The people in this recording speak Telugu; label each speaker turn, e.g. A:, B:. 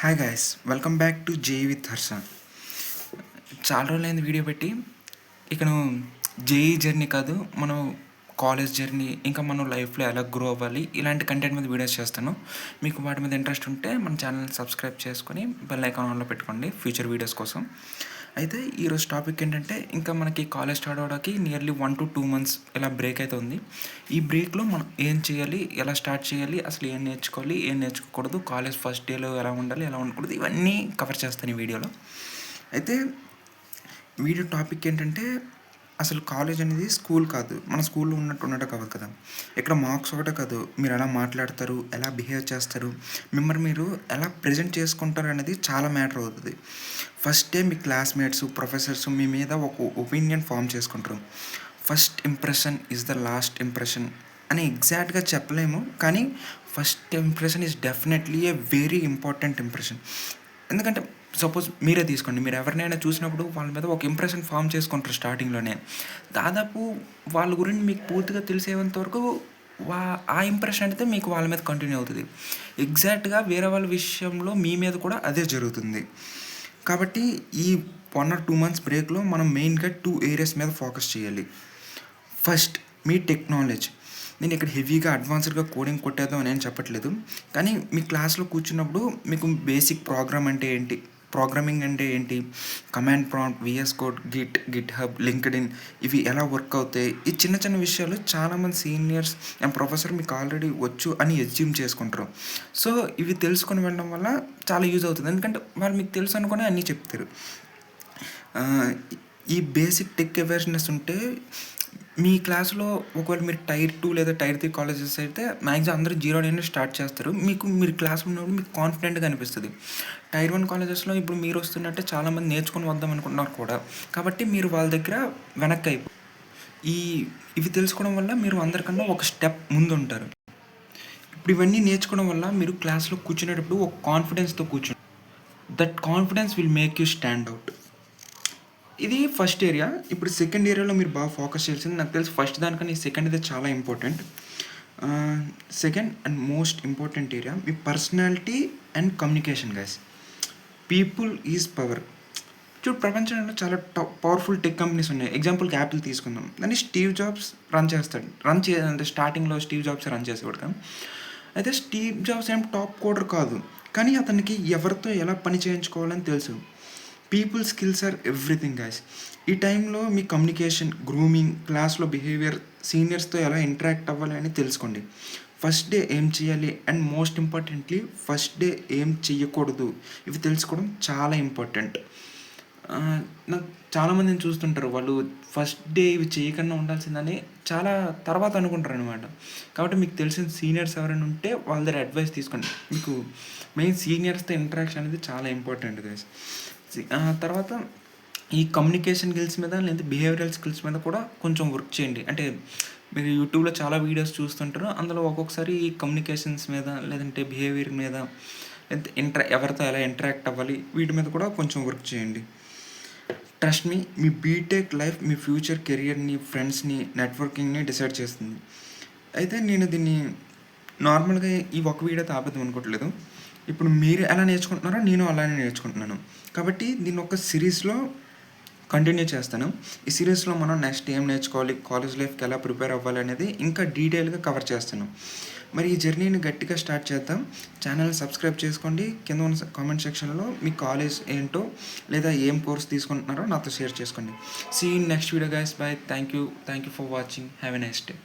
A: Hi guys, welcome back to J with Harsha. చాలా రోజులైంది వీడియో పెట్టి. ఇక జేఈ జర్నీ కాదు, మనం కాలేజ్ జర్నీ, ఇంకా మనం లైఫ్లో ఎలా గ్రో అవ్వాలి, ఇలాంటి కంటెంట్ మీద వీడియోస్ చేస్తాను. మీకు వాటి మీద ఇంట్రెస్ట్ ఉంటే మన ఛానల్ని సబ్స్క్రైబ్ చేసుకొని బెల్ ఐకాన్ ఆన్లో పెట్టుకోండి ఫ్యూచర్ వీడియోస్ కోసం. అయితే ఈరోజు టాపిక్ ఏంటంటే, ఇంకా మనకి కాలేజ్ స్టార్ట్ అవ్వడానికి నియర్లీ 1 to 2 months ఇలా బ్రేక్ అయితే ఉంది. ఈ బ్రేక్లో మనం ఏం చేయాలి, ఎలా స్టార్ట్ చేయాలి, అసలు ఏం నేర్చుకోవాలి, ఏం నేర్చుకోకూడదు, కాలేజ్ ఫస్ట్ డేలో ఎలా ఉండాలి, ఎలా ఉండకూడదు, ఇవన్నీ కవర్ చేస్తాను ఈ వీడియోలో. అయితే వీడియో టాపిక్ ఏంటంటే, అసలు కాలేజ్ అనేది స్కూల్ కాదు, మన స్కూల్లో ఉన్నట్టు కాదు కదా. ఇక్కడ మార్క్స్ ఒకటే కాదు, మీరు ఎలా మాట్లాడతారు, ఎలా బిహేవ్ చేస్తారు, మిమ్మల్ని మీరు ఎలా ప్రజెంట్ చేసుకుంటారు అనేది చాలా మ్యాటర్ అవుతుంది. ఫస్ట్ డే మీ క్లాస్మేట్స్, ప్రొఫెసర్స్ మీ మీద ఒక ఒపీనియన్ ఫామ్ చేసుకుంటారు. First impression is the last impression అని ఎగ్జాక్ట్గా చెప్పలేము, కానీ first impression is definitely a very important impression. ఎందుకంటే సపోజ్ మీరే తీసుకోండి, మీరు ఎవరినైనా చూసినప్పుడు వాళ్ళ మీద ఒక ఇంప్రెషన్ ఫామ్ చేసుకుంటారు స్టార్టింగ్లోనే. దాదాపు వాళ్ళ గురించి మీకు పూర్తిగా తెలిసేంత వరకు ఆ ఇంప్రెషన్ అయితే మీకు వాళ్ళ మీద కంటిన్యూ అవుతుంది. ఎగ్జాక్ట్గా వేరే వాళ్ళ విషయంలో మీ మీద కూడా అదే జరుగుతుంది. కాబట్టి ఈ 1 or 2 months బ్రేక్లో మనం మెయిన్గా 2 areas మీద ఫోకస్ చేయాలి. ఫస్ట్, మీ టెక్నాలజీ. నేను ఇక్కడ హెవీగా అడ్వాన్స్డ్గా కోడింగ్ కొట్టేద్దాం అని ఏం చెప్పట్లేదు, కానీ మీ క్లాస్లో కూర్చున్నప్పుడు మీకు బేసిక్ ప్రోగ్రామింగ్ అంటే ఏంటి, command prompt, VS code, GitHub, LinkedIn, ఇవి ఎలా వర్క్ అవుతాయి, ఈ చిన్న చిన్న విషయాలు చాలామంది సీనియర్స్ అండ్ ప్రొఫెసర్ మీకు ఆల్రెడీ వచ్చు అని ఎస్యూమ్ చేసుకుంటారు. సో ఇవి తెలుసుకొని వెళ్ళడం వల్ల చాలా యూజ్ అవుతుంది, ఎందుకంటే వాళ్ళు మీకు తెలుసు అనుకుని అన్నీ చెప్తారు. ఈ బేసిక్ టెక్ అవేర్నెస్ ఉంటే మీ క్లాస్లో ఒకవేళ మీరు Tier 2 లేదా Tier 3 కాలేజెస్ అయితే మ్యాక్సిమం అందరూ 0 నుండి స్టార్ట్ చేస్తారు. మీరు క్లాస్లో ఉన్నప్పుడు మీకు కాన్ఫిడెంట్గా అనిపిస్తుంది. Tier 1 కాలేజెస్లో ఇప్పుడు మీరు వస్తున్నట్టే చాలామంది నేర్చుకొని వద్దాం అనుకుంటున్నారు కూడా, కాబట్టి మీరు వాళ్ళ దగ్గర వెనక్కి ఇవి తెలుసుకోవడం వల్ల మీరు అందరికన్నా ఒక స్టెప్ ముందు ఉంటారు. ఇప్పుడు ఇవన్నీ నేర్చుకోవడం వల్ల మీరు క్లాస్లో కూర్చునేటప్పుడు ఒక కాన్ఫిడెన్స్తో కూర్చోండి. That confidence will make you stand out. ఇది ఫస్ట్ ఏరియా. ఇప్పుడు సెకండ్ ఏరియాలో మీరు బాగా ఫోకస్ చేయాల్సింది, నాకు తెలిసి ఫస్ట్ దానికన్నా ఈ సెకండ్ అయితే చాలా important. Second and most important area me personality and communication guys. People is power. చూడు, ప్రపంచంలో చాలా పవర్ఫుల్ టెక్ కంపెనీస్ ఉన్నాయి. ఎగ్జాంపుల్కి యాపిల్ తీసుకుందాం, దాన్ని స్టీవ్ జాబ్స్ అంటే స్టార్టింగ్లో స్టీవ్ జాబ్స్ రన్ చేసేవాడు కదా. అయితే స్టీవ్ జాబ్స్ ఏం టాప్ కోడర్ కాదు, కానీ అతనికి ఎవరితో ఎలా పని చేయించుకోవాలని తెలుసు. People skills are everything guys. ఈ టైంలో మీ కమ్యూనికేషన్, గ్రూమింగ్, క్లాస్లో బిహేవియర్, సీనియర్స్తో ఎలా ఇంటరాక్ట్ అవ్వాలి అని తెలుసుకోండి. ఫస్ట్ డే ఏం చేయాలి and most importantly first day ఏం చెయ్యకూడదు, ఇవి తెలుసుకోవడం చాలా ఇంపార్టెంట్. నాకు చాలామందిని చూస్తుంటారు, వాళ్ళు ఫస్ట్ డే ఇవి చేయకుండా ఉండాల్సిందని చాలా తర్వాత అనుకుంటారు అనమాట. కాబట్టి మీకు తెలిసిన సీనియర్స్ ఎవరైనా ఉంటే వాళ్ళ దగ్గర అడ్వైస్ తీసుకోండి. మీకు మెయిన్ సీనియర్స్తో ఇంటరాక్షన్ అనేది చాలా ఇంపార్టెంట్ గైస్. తర్వాత ఈ కమ్యూనికేషన్ స్కిల్స్ మీద లేదా బిహేవియరల్ స్కిల్స్ మీద కూడా కొంచెం వర్క్ చేయండి. అంటే మీరు యూట్యూబ్లో చాలా వీడియోస్ చూస్తుంటారు, అందులో ఒక్కొక్కసారి ఈ కమ్యూనికేషన్స్ మీద లేదంటే బిహేవియర్ మీద లేదంటే ఎవరితో ఎలా ఇంటరాక్ట్ అవ్వాలి, వీటి మీద కూడా కొంచెం వర్క్ చేయండి. ట్రస్ట్ మీ బీటెక్ లైఫ్ మీ ఫ్యూచర్ కెరియర్ని, ఫ్రెండ్స్ని, నెట్వర్కింగ్ని డిసైడ్ చేస్తుంది. అయితే నేను దీన్ని నార్మల్గా ఈ ఒక వీడియోతో ఆపేద్దాం అనుకోవట్లేదు. ఇప్పుడు మీరు ఎలా నేర్చుకుంటున్నారో నేను అలానే నేర్చుకుంటున్నాను, కాబట్టి దీన్ని ఒక సిరీస్లో కంటిన్యూ చేస్తాను. ఈ సిరీస్లో మనం నెక్స్ట్ ఏం నేర్చుకోవాలి, కాలేజ్ లైఫ్కి ఎలా ప్రిపేర్ అవ్వాలి అనేది ఇంకా డీటెయిల్గా కవర్ చేస్తాను. మరి ఈ జర్నీని గట్టిగా స్టార్ట్ చేద్దాం. ఛానల్ సబ్స్క్రైబ్ చేసుకోండి. కింద ఉన్న కామెంట్ సెక్షన్లో మీ కాలేజ్ ఏంటో లేదా ఏం కోర్స్ తీసుకుంటున్నారో నాతో షేర్ చేసుకోండి. See in next video guys. Bye. Thank you for watching. Have a nice day.